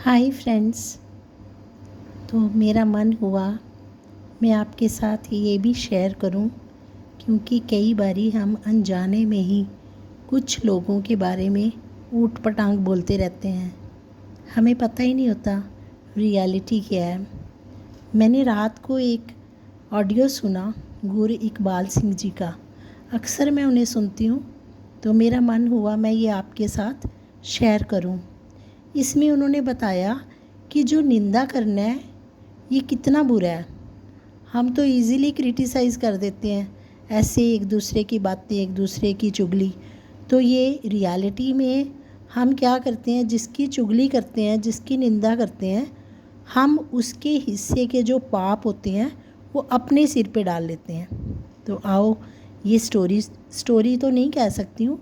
Hi friends. तो मेरा मन हुआ मैं आपके साथ ये भी शेयर करूं, क्योंकि कई बारी हम अनजाने में ही कुछ लोगों के बारे में ऊट पटांग बोलते रहते हैं। हमें पता ही नहीं होता रियलिटी क्या है। मैंने रात को एक ऑडियो सुना गुर इकबाल सिंह जी का। अक्सर मैं उन्हें सुनती हूँ, तो मेरा मन हुआ मैं ये आपके साथ शेयर करूँ। इसमें उन्होंने बताया कि जो निंदा करना है ये कितना बुरा है। हम तो इजीली क्रिटिसाइज़ कर देते हैं, ऐसे एक दूसरे की बातें, एक दूसरे की चुगली। तो ये रियलिटी में हम क्या करते हैं, जिसकी चुगली करते हैं, जिसकी निंदा करते हैं, हम उसके हिस्से के जो पाप होते हैं वो अपने सिर पे डाल लेते हैं। तो आओ ये स्टोरी तो नहीं कह सकती हूँ,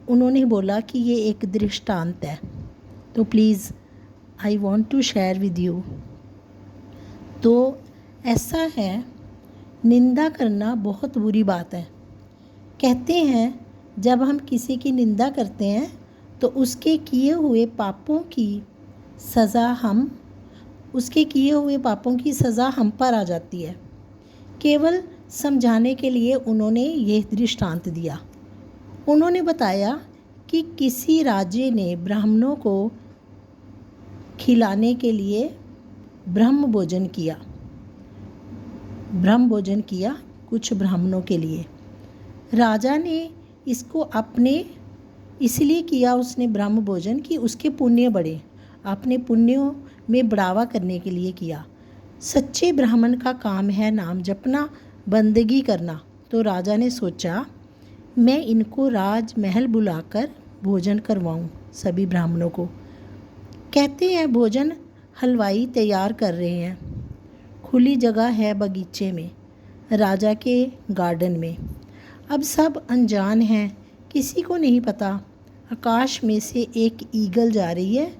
उन्होंने बोला कि ये एक दृष्टांत है, तो please I want to share with you. तो ऐसा है, निंदा करना बहुत बुरी बात है। कहते हैं जब हम किसी की निंदा करते हैं तो उसके किए हुए पापों की सज़ा हम पर आ जाती है। केवल समझाने के लिए उन्होंने ये दृष्टांत दिया। उन्होंने बताया कि किसी राजे ने ब्राह्मणों को खिलाने के लिए ब्रह्म भोजन किया कुछ ब्राह्मणों के लिए। राजा ने इसको इसलिए किया उसने ब्रह्म भोजन कि उसके पुण्य बढ़े, अपने पुण्यों में बढ़ावा करने के लिए किया। सच्चे ब्राह्मण का काम है नाम जपना, बंदगी करना। तो राजा ने सोचा मैं इनको राजमहल बुलाकर भोजन करवाऊं सभी ब्राह्मणों को। कहते हैं भोजन हलवाई तैयार कर रहे हैं। खुली जगह है बगीचे में, राजा के गार्डन में। अब सब अनजान हैं, किसी को नहीं पता। आकाश में से एक ईगल जा रही है।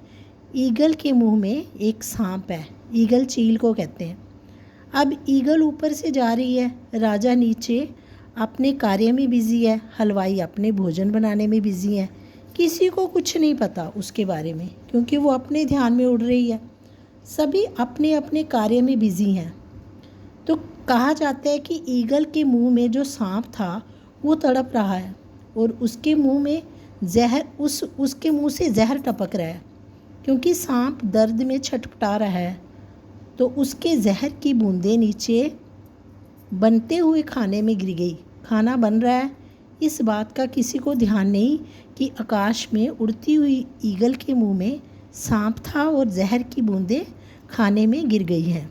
ईगल के मुंह में एक सांप है। ईगल चील को कहते हैं। अब ईगल ऊपर से जा रही है, राजा नीचे अपने कार्य में बिज़ी है, हलवाई अपने भोजन बनाने में बिज़ी है। किसी को कुछ नहीं पता उसके बारे में, क्योंकि वो अपने ध्यान में उड़ रही है। सभी अपने अपने कार्य में बिज़ी हैं। तो कहा जाता है कि ईगल के मुंह में जो सांप था वो तड़प रहा है और उसके मुंह से जहर टपक रहा है, क्योंकि सांप दर्द में छटपटा रहा है। तो उसके जहर की बूंदें नीचे बनते हुए खाने में गिर गई। खाना बन रहा है, इस बात का किसी को ध्यान नहीं कि आकाश में उड़ती हुई ईगल के मुंह में सांप था और जहर की बूंदें खाने में गिर गई हैं।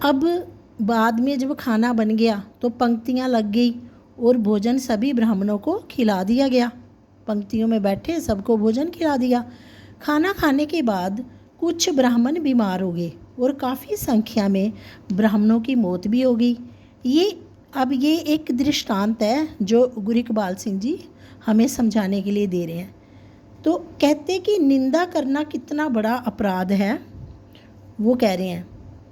अब बाद में जब खाना बन गया तो पंक्तियां लग गई और भोजन सभी ब्राह्मणों को खिला दिया गया। पंक्तियों में बैठे सबको भोजन खिला दिया। खाना खाने के बाद कुछ ब्राह्मण बीमार हो गए और काफ़ी संख्या में ब्राह्मणों की मौत भी हो गई। ये एक दृष्टांत है जो गुरु इकबाल सिंह जी हमें समझाने के लिए दे रहे हैं। तो कहते कि निंदा करना कितना बड़ा अपराध है, वो कह रहे हैं।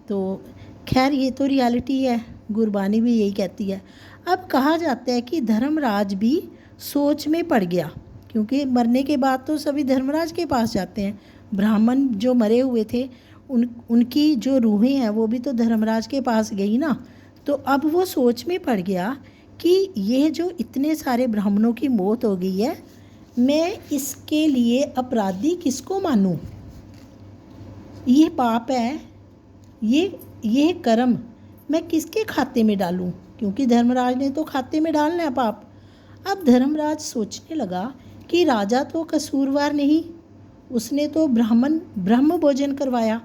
तो खैर ये तो रियलिटी है, गुरबानी भी यही कहती है। अब कहा जाता है कि धर्मराज भी सोच में पड़ गया, क्योंकि मरने के बाद तो सभी धर्मराज के पास जाते हैं। ब्राह्मण जो मरे हुए थे उनकी जो रूहें हैं वो भी तो धर्मराज के पास गई ना। तो अब वो सोच में पड़ गया कि ये जो इतने सारे ब्राह्मणों की मौत हो गई है, मैं इसके लिए अपराधी किसको मानूं? ये पाप है, ये कर्म मैं किसके खाते में डालूं? क्योंकि धर्मराज ने तो खाते में डालना है पाप। अब धर्मराज सोचने लगा कि राजा तो कसूरवार नहीं, उसने तो ब्रह्म भोजन करवाया,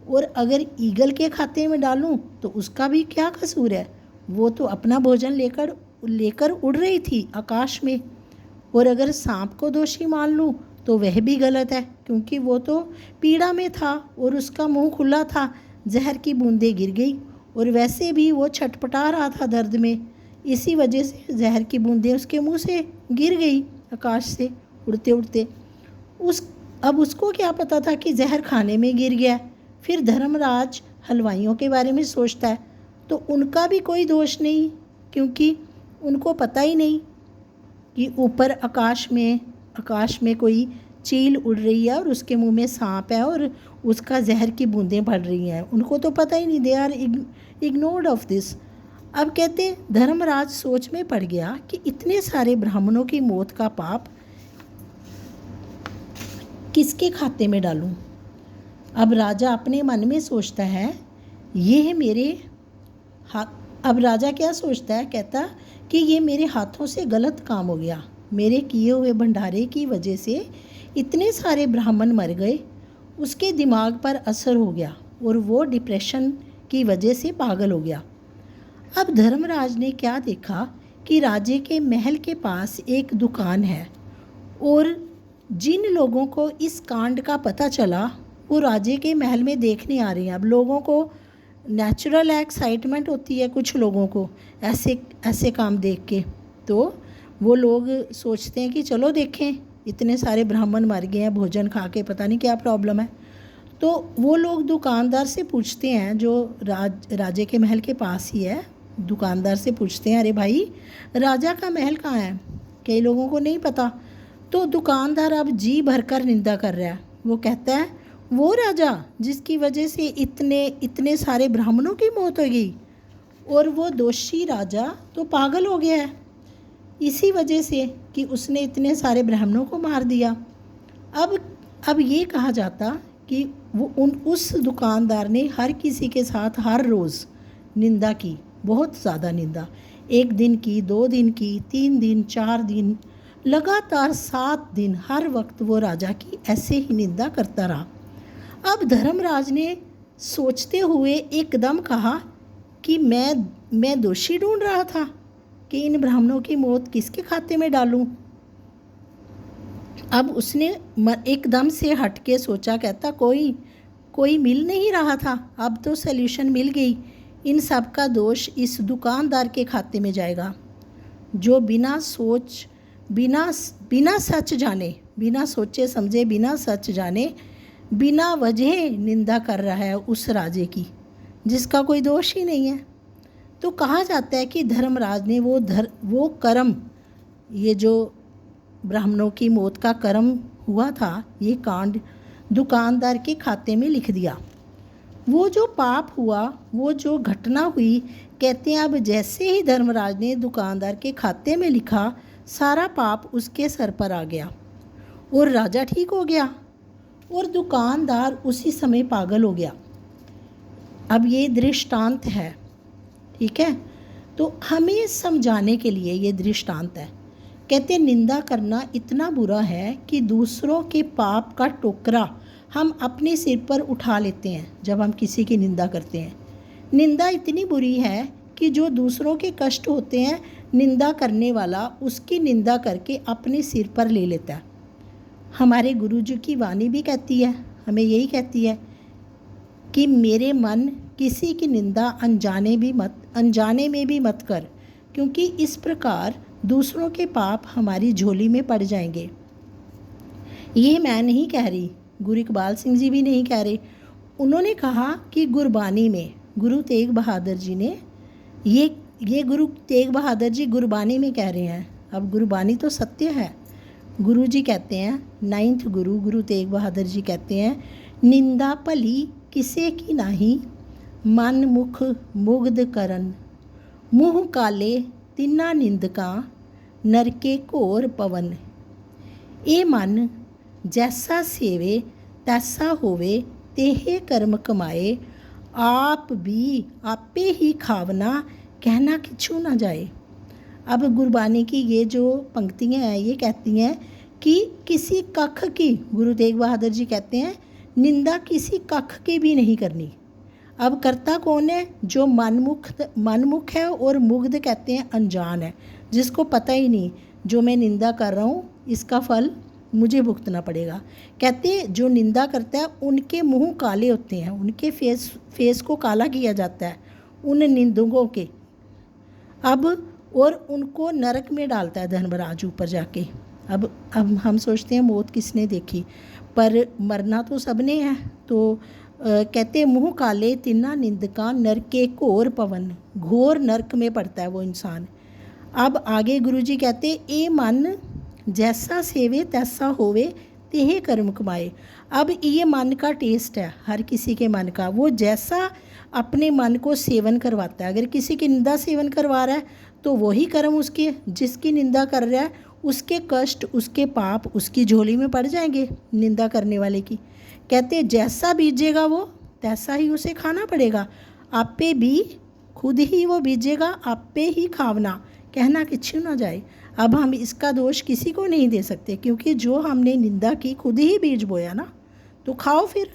और अगर ईगल के खाते में डालूं तो उसका भी क्या कसूर है? वो तो अपना भोजन लेकर उड़ रही थी आकाश में। और अगर सांप को दोषी मान लूं तो वह भी गलत है, क्योंकि वो तो पीड़ा में था और उसका मुंह खुला था, जहर की बूंदें गिर गई और वैसे भी वो छटपटा रहा था दर्द में। इसी वजह से जहर की बूंदें उसके मुंह से गिर गई आकाश से उड़ते उड़ते। अब उसको क्या पता था कि जहर खाने में गिर गया। फिर धर्मराज हलवाइयों के बारे में सोचता है, तो उनका भी कोई दोष नहीं, क्योंकि उनको पता ही नहीं कि ऊपर आकाश में कोई चील उड़ रही है और उसके मुंह में सांप है और उसका जहर की बूंदें पड़ रही हैं। उनको तो पता ही नहीं, they are ignored of this. अब कहते धर्मराज सोच में पड़ गया कि इतने सारे ब्राह्मणों की मौत का पाप किसके खाते में डालूं। अब राजा अपने मन में सोचता है ये है मेरे हाथ। अब राजा क्या सोचता है, कहता कि ये मेरे हाथों से गलत काम हो गया, मेरे किए हुए भंडारे की वजह से इतने सारे ब्राह्मण मर गए। उसके दिमाग पर असर हो गया और वो डिप्रेशन की वजह से पागल हो गया। अब धर्मराज ने क्या देखा कि राजे के महल के पास एक दुकान है और जिन लोगों को इस कांड का पता चला वो राजे के महल में देखने आ रहे हैं। अब लोगों को नेचुरल एक्साइटमेंट होती है कुछ लोगों को ऐसे ऐसे काम देख के, तो वो लोग सोचते हैं कि चलो देखें, इतने सारे ब्राह्मण मर गए हैं भोजन खा के, पता नहीं क्या प्रॉब्लम है। तो वो लोग दुकानदार से पूछते हैं, जो राजे के महल के पास ही है, दुकानदार से पूछते हैं अरे भाई राजा का महल कहाँ है। कई लोगों को नहीं पता। तो दुकानदार अब जी भरकर निंदा कर रहा है। वो कहता है वो राजा जिसकी वजह से इतने सारे ब्राह्मणों की मौत हो गई, और वो दोषी राजा तो पागल हो गया है इसी वजह से कि उसने इतने सारे ब्राह्मणों को मार दिया। अब ये कहा जाता कि उस दुकानदार ने हर किसी के साथ हर रोज़ निंदा की, बहुत ज़्यादा निंदा, 1 दिन की, 2 दिन की, 3 दिन, 4 दिन, लगातार 7 दिन हर वक्त वो राजा की ऐसे ही निंदा करता रहा। अब धर्मराज ने सोचते हुए एकदम कहा कि मैं दोषी ढूंढ रहा था कि इन ब्राह्मणों की मौत किसके खाते में डालूं। अब उसने एकदम से हट के सोचा, कहता कोई मिल नहीं रहा था, अब तो सल्यूशन मिल गई। इन सब का दोष इस दुकानदार के खाते में जाएगा जो बिना सच जाने, बिना सोचे समझे, बिना सच जाने, बिना वजह निंदा कर रहा है उस राजे की जिसका कोई दोष ही नहीं है। तो कहा जाता है कि धर्मराज ने वो कर्म, ये जो ब्राह्मणों की मौत का कर्म हुआ था, ये कांड दुकानदार के खाते में लिख दिया। वो जो पाप हुआ, वो जो घटना हुई, कहते हैं अब जैसे ही धर्मराज ने दुकानदार के खाते में लिखा, सारा पाप उसके सर पर आ गया और राजा ठीक हो गया और दुकानदार उसी समय पागल हो गया। अब ये दृष्टांत है, ठीक है, तो हमें समझाने के लिए ये दृष्टांत है। कहते निंदा करना इतना बुरा है कि दूसरों के पाप का टोकरा हम अपने सिर पर उठा लेते हैं जब हम किसी की निंदा करते हैं। निंदा इतनी बुरी है कि जो दूसरों के कष्ट होते हैं, निंदा करने वाला उसकी निंदा करके अपने सिर पर ले लेता है। हमारे गुरुजी की वाणी भी कहती है, हमें यही कहती है कि मेरे मन किसी की निंदा अनजाने में भी मत कर, क्योंकि इस प्रकार दूसरों के पाप हमारी झोली में पड़ जाएंगे। ये मैं नहीं कह रही, गुरु इकबाल सिंह जी भी नहीं कह रहे। उन्होंने कहा कि गुरबानी में गुरु तेग बहादुर जी ने ये गुरु तेग बहादुर जी गुरबानी में कह रहे हैं। अब गुरबानी तो सत्य है। गुरु जी कहते हैं, 9th गुरु तेग बहादुर जी कहते हैं, निंदा भली किसे की नाही, मन मुख मुग्ध करन, मुँह काले तिन्ना निंदका, नरके घोर पवन। ए मन जैसा सेवे तैसा होवे, तेहे कर्म कमाए, आप भी आपे ही खावना, कहना किछू ना जाए। अब गुरबानी की ये जो पंक्तियाँ हैं, ये कहती हैं कि किसी कख की, गुरु तेग बहादुर जी कहते हैं, निंदा किसी कख की भी नहीं करनी। अब करता कौन है? जो मनमुख है, और मुग्ध कहते हैं अनजान है, जिसको पता ही नहीं जो मैं निंदा कर रहा हूँ इसका फल मुझे भुगतना पड़ेगा। कहते जो निंदा करता है उनके मुंह काले होते हैं, उनके फेस को काला किया जाता है उन निंदकों के। अब और उनको नरक में डालता है धर्मराज ऊपर जाके। अब हम सोचते हैं मौत किसने देखी, पर मरना तो सबने है। तो कहते मुँह काले तिन्ना निंदका, नरके घोर पवन, घोर नरक में पड़ता है वो इंसान। अब आगे गुरुजी कहते ए मन जैसा सेवे तैसा होवे, ते ही कर्म कमाए। अब ये मन का टेस्ट है हर किसी के मन का, वो जैसा अपने मन को सेवन करवाता है। अगर किसी की निंदा सेवन करवा रहा है तो वही कर्म उसके, जिसकी निंदा कर रहा है उसके कष्ट, उसके पाप उसकी झोली में पड़ जाएंगे, निंदा करने वाले की। कहते जैसा बीजेगा वो तैसा ही उसे खाना पड़ेगा। आपे भी खुद ही वो बीजेगा, आपे ही खावना, कहना किच्छू ना जाए। अब हम इसका दोष किसी को नहीं दे सकते, क्योंकि जो हमने निंदा की खुद ही बीज बोया ना, तो खाओ फिर।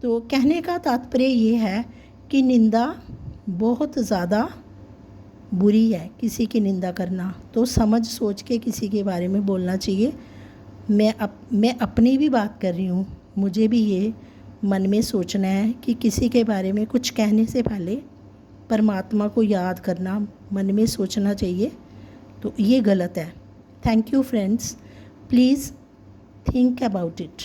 तो कहने का तात्पर्य ये है कि निंदा बहुत ज़्यादा बुरी है, किसी की निंदा करना। तो समझ सोच के किसी के बारे में बोलना चाहिए। मैं अपनी भी बात कर रही हूँ, मुझे भी ये मन में सोचना है कि किसी के बारे में कुछ कहने से पहले परमात्मा को याद करना, मन में सोचना चाहिए। तो ये गलत है। Thank you friends, please think about it.